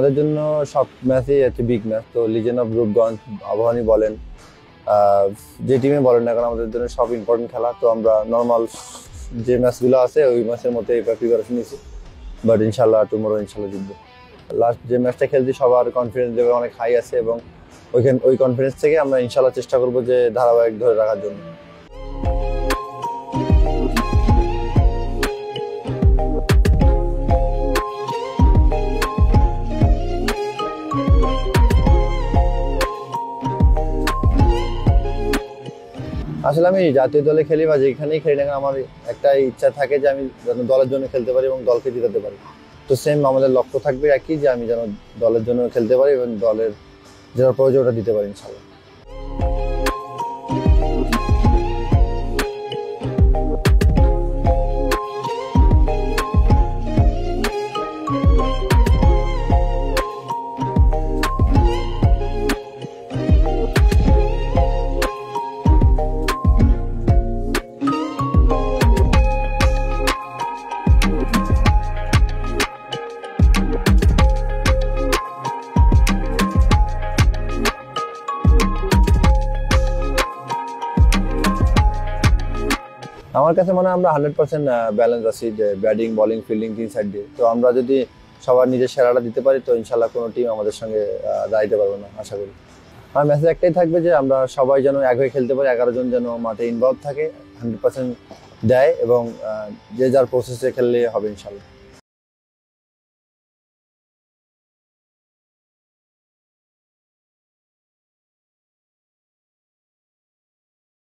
আমাদের জন্য সব ম্যাচই হচ্ছে বিগ ম্যাচ। তো লিজেন্ড অফ রূপগঞ্জ, আবাহনী বলেন, যে টিমে বলেন না কারণ আমাদের জন্য সব ইম্পর্টেন্ট খেলা। তো আমরা নর্মাল যে ম্যাচগুলো আছে ওই ম্যাচের মধ্যে এবার প্রিপারেশন নিয়েছি, বাট ইনশাল্লাহ টুমোরো ইনশাল্লাহ জিতবো। লাস্ট যে ম্যাচটা খেলছি সবার কনফিডেন্স লেভেল অনেক হাই আছে এবং ওই কনফিডেন্স থেকে আমরা ইনশাল্লাহ চেষ্টা করবো যে ধারাবাহিক ধরে রাখার জন্য। আসলে আমি জাতীয় দলে খেলি বা যেখানেই খেলি না আমার একটাই ইচ্ছা থাকে যে আমি যেন দলের জন্য খেলতে পারি এবং দলকে জিতাতে পারি। তো সেম আমাদের লক্ষ্য থাকবে একই, যে আমি যেন দলের জন্য খেলতে পারি এবং দলের যেটা প্রয়োজন ওটা দিতে পারি ইনশাল্লাহ। আমার কাছে মনে হয় আমরা 100% ব্যালেন্স আছি, যে ব্যাটিং বলিং ফিল্ডিং 3 সাইড দিয়ে। তো আমরা যদি সবার নিজের সেরাটা দিতে পারি তো ইনশাল্লাহ কোনো টিম আমাদের সঙ্গে দাঁড়াইতে পারবে না আশা করি। আর মেসেজ একটাই থাকবে যে আমরা সবাই যেন এক হয়ে খেলতে পারি, 11 জন যেন মাঠে ইনভলভ থাকে, 100% দেয় এবং যে যার প্রসেসে খেললে হবে ইনশাল্লাহ।